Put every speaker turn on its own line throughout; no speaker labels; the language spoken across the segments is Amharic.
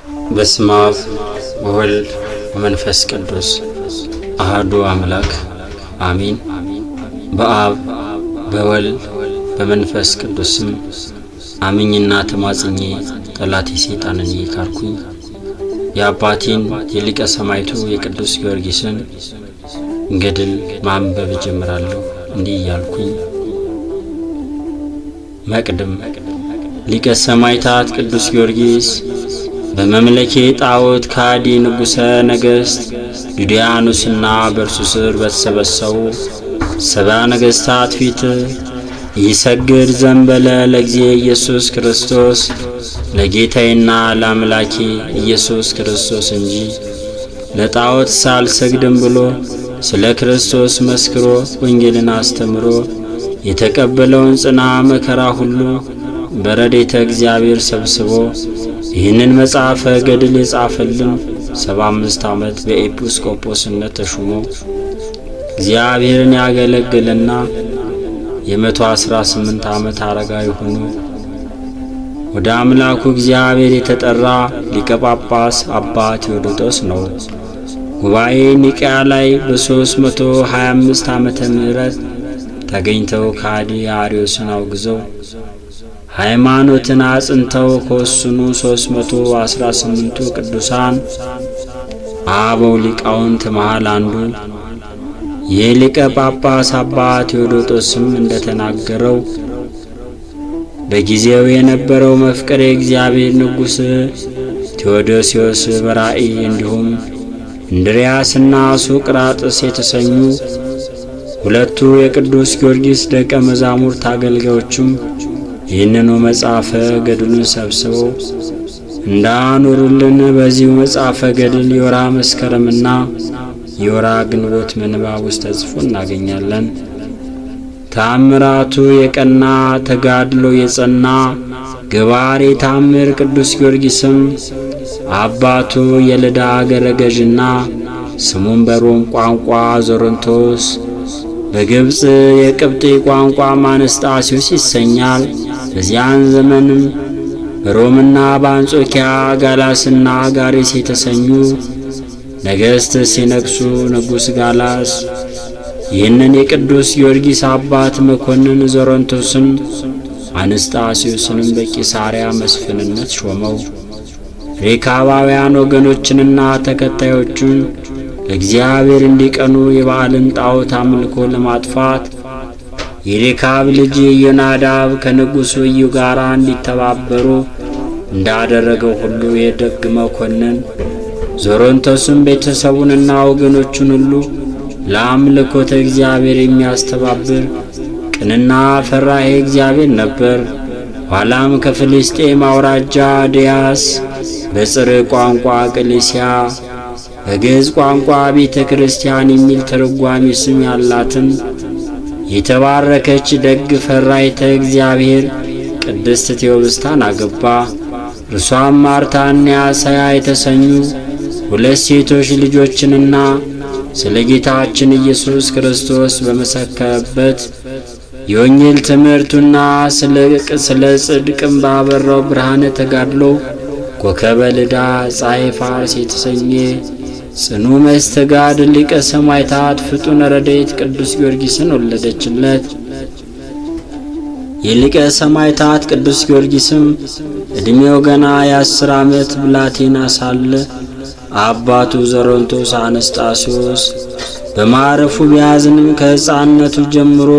በስመ አብ ወወልድ ወመንፈስ ቅዱስ አሐዱ አምላክ አሜን። በአብ በወልድ በመንፈስ ቅዱስም አምኜና ተማጽኜ ጠላቴ ሰይጣንን ይካርኩኝ የአባቴን የሊቀ ሰማዕቱ የቅዱስ ጊዮርጊስን ገድል ማንበብ ጀምራለሁ። እንዲህ እያልኩኝ መቅድም ሊቀ ሰማዕታት ቅዱስ ጊዮርጊስ በመምለኬ ጣዖት ካዲ ንጉሠ ነገሥት ዱድያኖስና በእርሱ ስር በተሰበሰቡ ሰባ ነገሥታት ፊት ይሰግድ ዘንበለ ለእግዚእ ኢየሱስ ክርስቶስ ለጌታዬና ለአምላኬ ኢየሱስ ክርስቶስ እንጂ ለጣዖት ሳልሰግድም ብሎ ስለ ክርስቶስ መስክሮ ወንጌልን አስተምሮ የተቀበለውን ጽና መከራ ሁሉ በረድኤተ እግዚአብሔር ሰብስቦ ይህንን መጽሐፈ ገድል የጻፈልን 75 ዓመት በኤጲስቆጶስነት ተሹሞ እግዚአብሔርን ያገለገለና የ118 ዓመት አረጋዊ ሆኖ ወደ አምላኩ እግዚአብሔር የተጠራ ሊቀ ጳጳስ አባ ቴዎዶጦስ ነው። ጉባኤ ኒቅያ ላይ በ325 ዓመተ ምህረት ተገኝተው ካዲ አርዮስን አውግዘው ሃይማኖትን አጽንተው ከወሰኑ 318ቱ ቅዱሳን አበው ሊቃውንት መሃል አንዱ የሊቀ ጳጳስ አባ ቴዎዶጦስም እንደተናገረው በጊዜው የነበረው መፍቀሬ እግዚአብሔር ንጉሥ ቴዎዶስዮስ በራእይ እንዲሁም እንድርያስና ሶቅራጥስ የተሰኙ ሁለቱ የቅዱስ ጊዮርጊስ ደቀ መዛሙርት አገልጋዮችም ይህንኑ መጽሐፈ ገድሉን ሰብስበው እንዳኖሩልን በዚሁ መጽሐፈ ገድል የወርኃ መስከረምና የወርኃ ግንቦት ምንባብ ውስጥ ተጽፎ እናገኛለን። ተአምራቱ የቀና ተጋድሎ የጸና ገባሬ ታምር ቅዱስ ጊዮርጊስም አባቱ የልዳ አገረ ገዥና ስሙም በሮም ቋንቋ ዞሮንቶስ በግብጽ የቅብጤ ቋንቋ ማንስጣሲዮስ ይሰኛል። በዚያን ዘመንም በሮምና በአንጾኪያ ጋላስና ጋሪስ የተሰኙ ነገሥት ሲነግሱ ንጉሥ ጋላስ ይህንን የቅዱስ ጊዮርጊስ አባት መኮንን ዞሮንቶስን አንስጣሲዮስንም በቂሳርያ መስፍንነት ሾመው። ሬካባውያን ወገኖችንና ተከታዮቹን ለእግዚአብሔር እንዲቀኑ የበዓልን ጣዖት አምልኮ ለማጥፋት የሬካብ ልጅ ዮናዳብ ከንጉሡ ኢዩ ጋር እንዲተባበሩ እንዳደረገው ሁሉ የደግ መኮንን ዞሮንቶስም ቤተሰቡንና ወገኖቹን ሁሉ ለአምልኮተ እግዚአብሔር የሚያስተባብር ቅንና ፈራሄ እግዚአብሔር ነበር። ኋላም ከፍልስጤም አውራጃ ዲያስ በጽር ቋንቋ ቅሊሲያ በግዕዝ ቋንቋ ቤተ ክርስቲያን የሚል ትርጓሜ ስም ያላትን የተባረከች ደግ ፈራይተ እግዚአብሔር ቅድስት ቴዎብስታን አገባ። እርሷም ማርታና ያሳያ የተሰኙ ሁለት ሴቶች ልጆችንና ስለ ጌታችን ኢየሱስ ክርስቶስ በመሰከረበት የወንጌል ትምህርቱና ስለ ጽድቅም ባበራው ብርሃነ ተጋድሎ ኮከበ ልዳ ፀሐይ ፋርስ የተሰኘ ጽኑ መስተጋድል ሊቀ ሰማዕታት ፍጡነ ረድኤት ቅዱስ ጊዮርጊስን ወለደችለት። የሊቀ ሰማዕታት ቅዱስ ጊዮርጊስም ዕድሜው ገና የ10 ዓመት ብላቴና ሳለ አባቱ ዞሮንቶስ አንስጣሲዮስ በማረፉ ቢያዝንም ከሕፃንነቱ ጀምሮ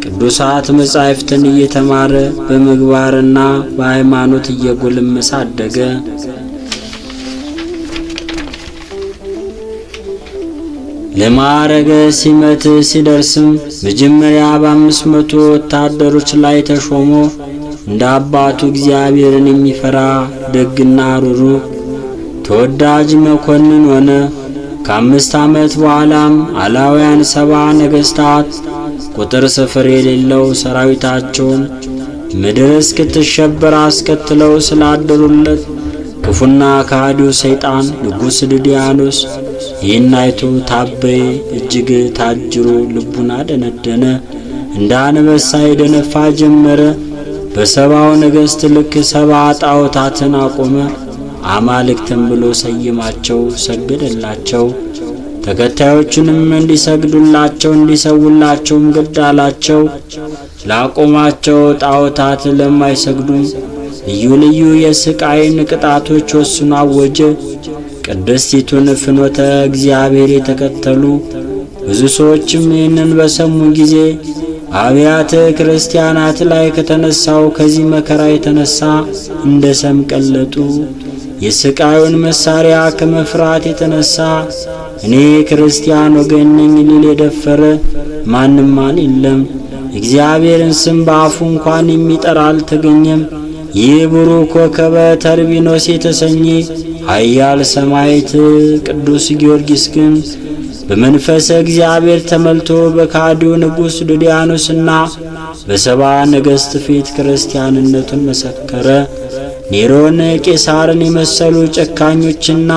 ቅዱሳት መጻሕፍትን እየተማረ በምግባርና በሃይማኖት እየጎለመሰ አደገ። ለማዕረገ ሲመት ሲደርስም መጀመሪያ በ500 ወታደሮች ላይ ተሾሞ እንደ አባቱ እግዚአብሔርን የሚፈራ ደግና ሩሩህ ተወዳጅ መኮንን ሆነ። ከ5 ዓመት በኋላም አላውያን 70 ነገሥታት ቁጥር ስፍር የሌለው ሰራዊታቸውን ምድር እስክትሸበር አስከትለው ስላደሩለት ክፉና ከሃዲው ሰይጣን ንጉሥ ዱድያኖስ ይህን አይቶ ታበየ፣ እጅግ ታጅሮ ልቡን አደነደነ። እንደ አንበሳ የደነፋ ጀመረ። በሰባው ነገሥት ልክ 70 ጣዖታትን አቆመ። አማልክትም ብሎ ሰይማቸው ሰገደላቸው። ተከታዮቹንም እንዲሰግዱላቸው እንዲሰውላቸውም ግድ አላቸው። ላቆማቸው ጣዖታት ለማይሰግዱም ልዩ ልዩ የስቃይን ቅጣቶች ወስኖ አወጀ። ቅድስቲቱን ፍኖተ እግዚአብሔር የተከተሉ ብዙ ሰዎችም ይህንን በሰሙ ጊዜ አብያተ ክርስቲያናት ላይ ከተነሳው ከዚህ መከራ የተነሳ እንደ ሰም ቀለጡ። የስቃዩን መሳሪያ ከመፍራት የተነሳ እኔ ክርስቲያን ወገን ነኝ ሊል የደፈረ ማንም የለም። እግዚአብሔርን ስም በአፉ እንኳን የሚጠራ አልተገኘም። ይህ ቡሩክ ኮከበ ተርቢኖስ የተሰኘ ኃያል ሰማዕት ቅዱስ ጊዮርጊስ ግን በመንፈሰ እግዚአብሔር ተመልቶ በካዲው ንጉሥ ዱድያኖስና በሰባ ነገሥት ፊት ክርስቲያንነቱን መሰከረ። ኔሮን ቄሳርን የመሰሉ ጨካኞችና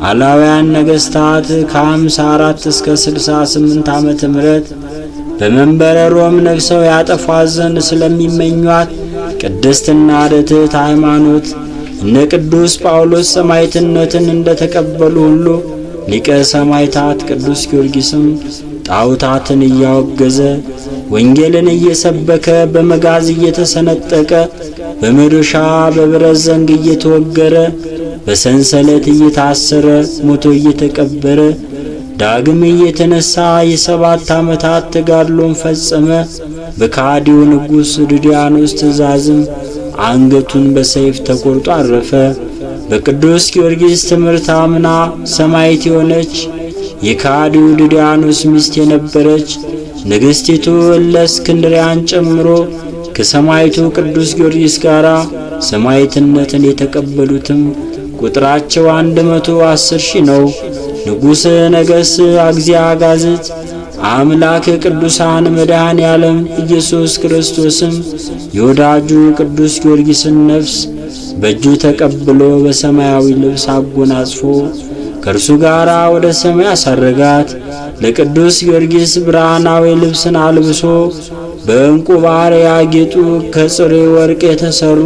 አላውያን ነገሥታት ከ54 እስከ 68 ዓመተ ምህረት በመንበረ ሮም ነግሰው ያጠፏት ዘንድ ስለሚመኟት ቅድስትና ርትዕት ሃይማኖት እነ ቅዱስ ጳውሎስ ሰማዕትነትን እንደተቀበሉ ሁሉ ሊቀ ሰማዕታት ቅዱስ ጊዮርጊስም ጣዖታትን እያወገዘ ወንጌልን እየሰበከ በመጋዝ እየተሰነጠቀ በመዶሻ በብረት ዘንግ እየተወገረ በሰንሰለት እየታሰረ ሞቶ እየተቀበረ ዳግም እየተነሳ የ7 ዓመታት ተጋድሎን ፈጸመ። በካዲው ንጉሥ ዱድያኖስ ትእዛዝም አንገቱን በሰይፍ ተቆርጦ አረፈ። በቅዱስ ጊዮርጊስ ትምህርት አምና ሰማዕት የሆነች የካዲው ዱድያኖስ ሚስት የነበረች ንግሥቲቱ እለእስክንድርያን ጨምሮ ከሰማዕቱ ቅዱስ ጊዮርጊስ ጋር ሰማዕትነትን የተቀበሉትም ቁጥራቸው 110,000 ነው። ንጉሥ ነገሥት አግዚአጋዝት አምላክ ቅዱሳን መድኃኔ ዓለም ኢየሱስ ክርስቶስም የወዳጁ ቅዱስ ጊዮርጊስን ነፍስ በእጁ ተቀብሎ በሰማያዊ ልብስ አጎናጽፎ ከእርሱ ጋር ወደ ሰማይ አሳረጋት። ለቅዱስ ጊዮርጊስ ብርሃናዊ ልብስን አልብሶ በዕንቁ ባር ያጌጡ ከጽሬ ወርቅ የተሰሩ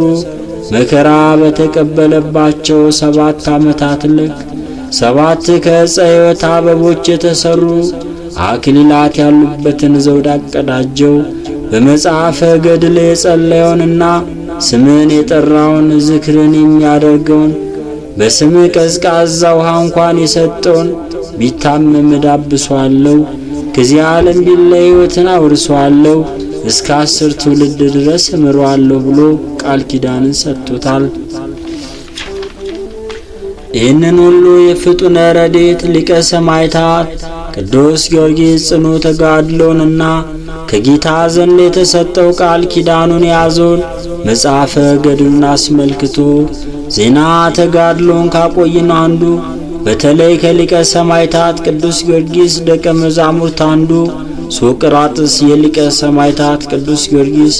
መከራ በተቀበለባቸው 7 ዓመታት ልክ 7 ከዕፀ ሕይወት አበቦች የተሰሩ አክሊላት ያሉበትን ዘውድ አቀዳጀው። በመጽሐፈ ገድል የጸለየውንና ስምን የጠራውን ዝክርን የሚያደርገውን በስም ቀዝቃዛ ውሃ እንኳን የሰጠውን ቢታመም ዳብሷለሁ፣ ከዚህ ዓለም ቢለይ ሕይወትን አውርሷለሁ፣ እስከ 10 ትውልድ ድረስ እምሯለሁ ብሎ ቃል ኪዳንን ሰጥቶታል። ይህንን ሁሉ የፍጡነ ረድኤት ሊቀ ሰማዕታት ቅዱስ ጊዮርጊስ ጽኑ ተጋድሎንና ከጌታ ዘንድ የተሰጠው ቃል ኪዳኑን የያዘውን መጽሐፈ ገድሉን አስመልክቶ ዜና ተጋድሎን ካቆየን አንዱ በተለይ ከሊቀ ሰማዕታት ቅዱስ ጊዮርጊስ ደቀ መዛሙርት አንዱ ሶቅራጥስ የሊቀ ሰማዕታት ቅዱስ ጊዮርጊስ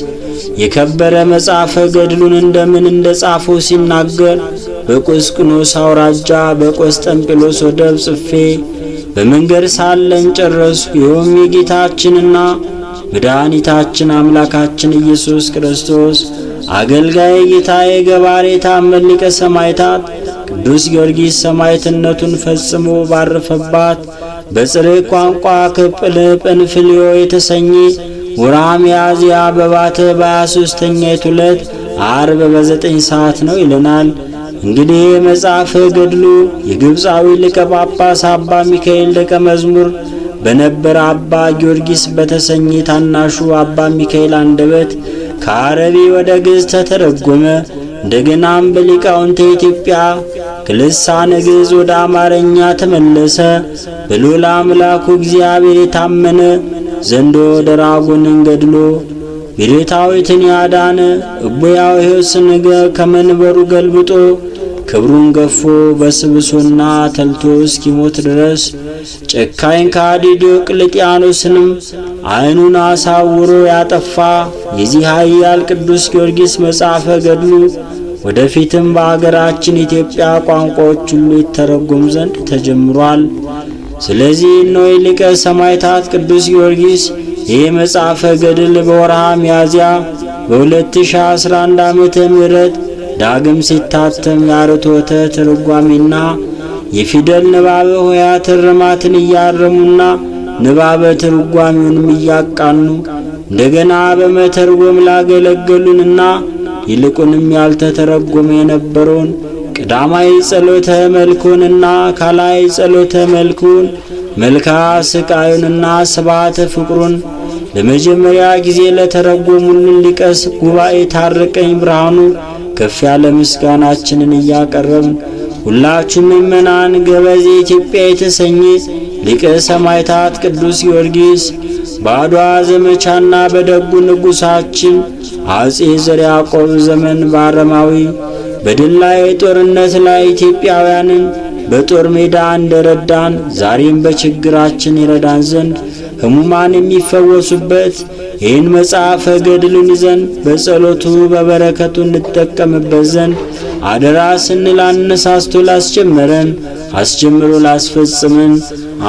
የከበረ መጽሐፈ ገድሉን እንደምን እንደጻፈው ሲናገር በቁስቁኖስ አውራጃ በቆስጠንጴሎስ ወደብ ጽፌ በመንገድ ሳለን ጨረስኩ። ይኸውም የጌታችንና መድኃኒታችን አምላካችን ኢየሱስ ክርስቶስ አገልጋይ ጌታዬ ገባሬ ታመን ሊቀ ሰማዕታት ቅዱስ ጊዮርጊስ ሰማዕትነቱን ፈጽሞ ባረፈባት በጽሬ ቋንቋ ጵንፍልዮ የተሰኘ ወርኃ ሚያዝያ በባተ በ23ኛይቱ ዕለት ዓርብ በ9 ሰዓት ነው ይለናል። እንግዲህ መጽሐፈ ገድሉ የግብፃዊ ሊቀ ጳጳስ አባ ሚካኤል ደቀ መዝሙር በነበረ አባ ጊዮርጊስ በተሰኘ ታናሹ አባ ሚካኤል አንደበት ከአረቢ ወደ ግዕዝ ተተረጎመ። እንደገናም በሊቃውንተ ኢትዮጵያ ከልሳነ ግዕዝ ወደ አማርኛ ተመለሰ። በልዑል አምላኩ እግዚአብሔር የታመነ ዘንዶ ደራጎንን ገድሎ ቤሬታዊትን ያዳነ እቡያው ሕይወትን ከመንበሩ ገልብጦ ክብሩን ገፎ በስብሶና ተልቶ እስኪሞት ድረስ ጨካኝ ከሃዲ ዲዮቅልጥያኖስንም ዓይኑን አሳውሮ ያጠፋ የዚህ ኃያል ቅዱስ ጊዮርጊስ መጽሐፈ ገድሉ ወደፊትም በአገራችን ኢትዮጵያ ቋንቋዎች ሁሉ ይተረጎም ዘንድ ተጀምሯል። ስለዚህ ነው ሊቀ ሰማዕታት ቅዱስ ጊዮርጊስ ይህ መጽሐፈ ገድል በወርኃ ሚያዝያ በ2011 ዓመተ ምህረት ዳግም ሲታተም የአርቶተ ትርጓሜና የፊደል ንባበ ሆሄያት እርማትን እያረሙና ንባበ ትርጓሜውንም እያቃኑ እንደገና በመተርጎም ላገለገሉንና ይልቁንም ያልተተረጎመ የነበረውን ቀዳማይ ጸሎተ መልኩንና ካላይ ጸሎተ መልኩን መልክዓ ስቃዩንና ስብዓተ ፍቅሩን ለመጀመሪያ ጊዜ ለተረጎሙልን ሊቀ ጉባኤ ታረቀኝ ብርሃኑ ከፍ ያለ ምስጋናችንን እያቀረብን ሁላችሁም ምእመናን ገበዜ ኢትዮጵያ የተሰኘ ሊቀ ሰማዕታት ቅዱስ ጊዮርጊስ በአድዋ ዘመቻና በደጉ ንጉሳችን አጼ ዘርዓ ያዕቆብ ዘመን በአረማዊ በድል ላይ ጦርነት ላይ ኢትዮጵያውያንን በጦር ሜዳ እንደረዳን ዛሬም በችግራችን ይረዳን ዘንድ ሕሙማን የሚፈወሱበት ይህን መጽሐፈ ገድልን ይዘን በጸሎቱ በበረከቱ እንጠቀምበት ዘንድ አደራ ስንል አነሳስቶ ላስጀመረን አስጀምሮ ላስፈጽመን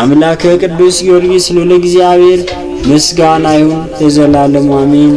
አምላከ ቅዱስ ጊዮርጊስ ልዑል እግዚአብሔር ምስጋና ይሁን ለዘላለሙ አሜን።